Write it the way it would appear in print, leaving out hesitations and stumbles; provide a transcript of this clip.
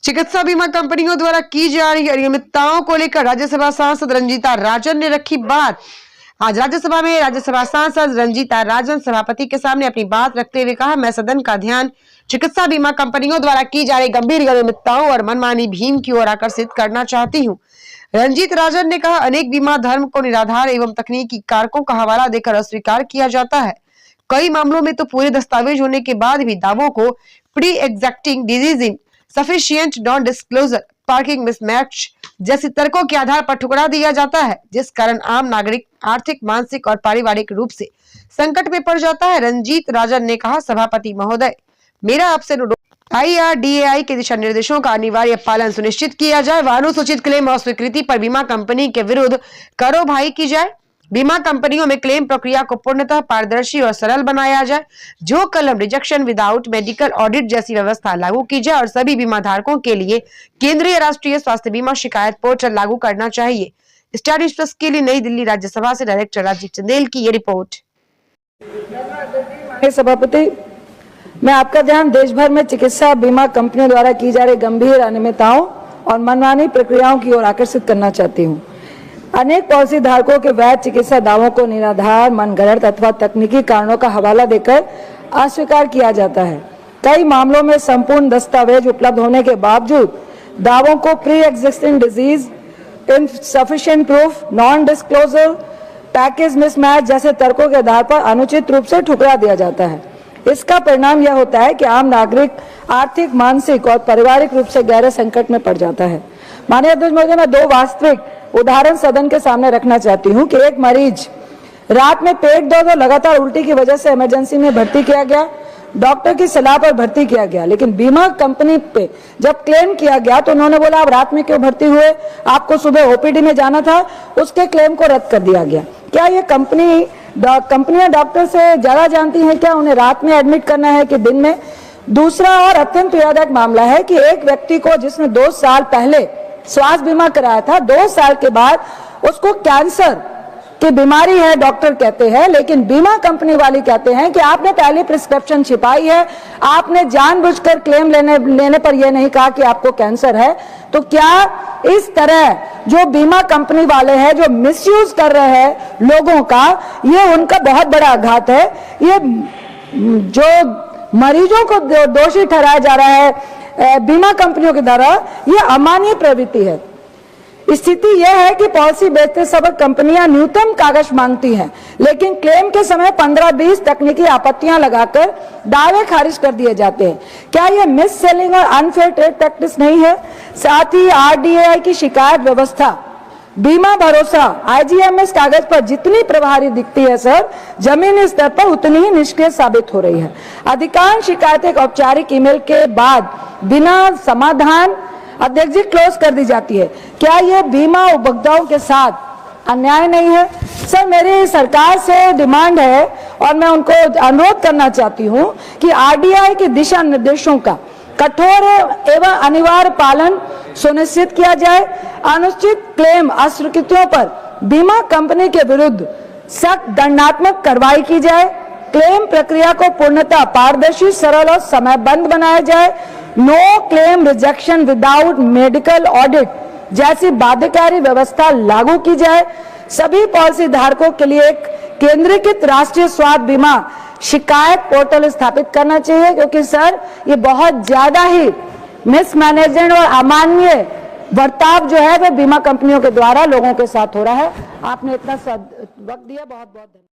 चिकित्सा बीमा कंपनियों द्वारा की जा रही अनियमितताओं को लेकर राज्यसभा सांसद रंजीता राजन ने रखी बात। आज राज्यसभा में राज्यसभा सांसद रंजीता राजन सभापति के सामने अपनी बात रखते हुए कहा, मैं सदन का ध्यान चिकित्सा बीमा कंपनियों द्वारा की जा रही गंभीर अनियमितताओं और मनमानी भीम की ओर आकर्षित करना चाहती हूँ। रंजीत राजन ने कहा, अनेक बीमा धर्म को निराधार एवं तकनीकी कारकों का हवाला देकर अस्वीकार किया जाता है। कई मामलों में तो पूरे दस्तावेज होने के बाद भी दावों को pre existing disease, sufficient non disclosure, parking mismatch जैसे तर्कों के आधार पर ठुकरा दिया जाता है, जिस कारण आम नागरिक आर्थिक, मानसिक और पारिवारिक रूप से संकट में पड़ जाता है। रंजीत राजन ने कहा, सभापति महोदय, मेरा आपसे IRDAI के दिशा निर्देशों का अनिवार्य पालन सुनिश्चित किया जाए। अनुचित क्लेम और स्वीकृति पर बीमा कंपनी के विरुद्ध कार्रवाई की जाए। बीमा कंपनियों में क्लेम प्रक्रिया को पूर्णतः पारदर्शी और सरल बनाया जाए। जो कलम रिजेक्शन विदाउट मेडिकल ऑडिट जैसी व्यवस्था लागू की जाए और सभी बीमा धारकों के लिए केंद्रीय राष्ट्रीय स्वास्थ्य बीमा शिकायत पोर्टल लागू करना चाहिए। स्टार न्यूज़ प्लस के लिए नई दिल्ली राज्यसभा से डायरेक्टर राजीव चंदेल की ये रिपोर्ट। सभापति, मैं आपका ध्यान देश भर में चिकित्सा बीमा कंपनियों द्वारा की जा रही गंभीर अनियमितताओं और मनमानी प्रक्रियाओं की ओर आकर्षित करना चाहती हूँ। अनेक पॉलिसी धारकों के वैध चिकित्सा दावों को निराधार, मनगढ़ंत अथवा तकनीकी कारणों का हवाला देकर अस्वीकार किया जाता है। कई मामलों में संपूर्ण दस्तावेज उपलब्ध होने के बावजूद दावों को pre existing disease, insufficient proof, non disclosure, package mismatch जैसे तर्कों के आधार पर अनुचित रूप से ठुकरा दिया जाता है। इसका परिणाम यह होता है कि आम नागरिक आर्थिक, मानसिक और पारिवारिक रूप से गहरे संकट में पड़ जाता है। माननीय अध्यक्ष महोदय, मैं 2 वास्तविक उदाहरण सदन के सामने रखना चाहती हूँ कि एक मरीज रात में पेट दर्द और लगातार उल्टी की वजह से इमरजेंसी में भर्ती किया गया, डॉक्टर की सलाह पर भर्ती किया गया, लेकिन बीमा कंपनी पे जब क्लेम किया गया तो उन्होंने बोला, आप रात में क्यों भर्ती हुए, आपको सुबह OPD में जाना था, उसके क्लेम को रद्द कर दिया गया। क्या ये कंपनियां डॉक्टर से ज्यादा जानती हैं क्या उन्हें रात में एडमिट करना है कि दिन में? दूसरा और अत्यंत पीड़ादायक मामला है कि एक व्यक्ति को जिसने 2 साल पहले स्वास्थ्य बीमा कराया था, 2 साल के बाद उसको कैंसर की बीमारी है डॉक्टर कहते हैं, लेकिन बीमा कंपनी वाले कहते हैं कि आपने पहले प्रिस्क्रिप्शन छिपाई है, आपने जानबूझकर क्लेम लेने पर यह नहीं कहा कि आपको कैंसर है। तो क्या इस तरह जो बीमा कंपनी वाले हैं जो मिसयूज कर रहे हैं लोगों का, ये उनका बहुत बड़ा आघात है। ये जो मरीजों को दोषी ठहराया जा रहा है बीमा कंपनियों के द्वारा, यह अमानवीय प्रवृत्ति है। स्थिति यह है कि पॉलिसी बेचते समय कंपनियां न्यूनतम कागज मांगती हैं, लेकिन क्लेम के समय 15-20 तकनीकी आपत्तियां लगाकर दावे खारिज कर दिए जाते हैं। क्या यह मिस सेलिंग और अनफेयर ट्रेड प्रैक्टिस नहीं है? साथ ही RDAI की शिकायत व्यवस्था बीमा भरोसा IGMS कागज पर जितनी प्रभावी दिखती है सर, जमीनी स्तर पर उतनी ही निष्क्रिय साबित हो रही है। अधिकांश शिकायतें औपचारिक ईमेल के बाद बिना समाधान अध्यक्ष जी क्लोज कर दी जाती है। क्या यह बीमा उपभोक्ताओं के साथ अन्याय नहीं है? सर, मेरी सरकार से डिमांड है और मैं उनको अनुरोध करना चाहती हूं कि RDAI के दिशा निर्देशों का कठोर एवं अनिवार्य पालन सुनिश्चित किया जाए। अनुचित क्लेम अस्वीकृतियों पर बीमा कंपनी के विरुद्ध सख्त दंडात्मक कार्रवाई की जाए। क्लेम प्रक्रिया को पूर्णतः पारदर्शी, सरल और समयबद्ध बनाया जाए। No claim rejection without medical audit जैसी बाध्यकारी व्यवस्था लागू की जाए। सभी पॉलिसी धारकों के लिए एक केंद्रीकृत राष्ट्रीय स्वास्थ्य बीमा शिकायत पोर्टल स्थापित करना चाहिए, क्योंकि सर ये बहुत ज्यादा ही मिसमैनेजमेंट और अमानवीय बर्ताव जो है वह बीमा कंपनियों के द्वारा लोगों के साथ हो रहा है। आपने इतना वक्त दिया, बहुत बहुत धन्यवाद।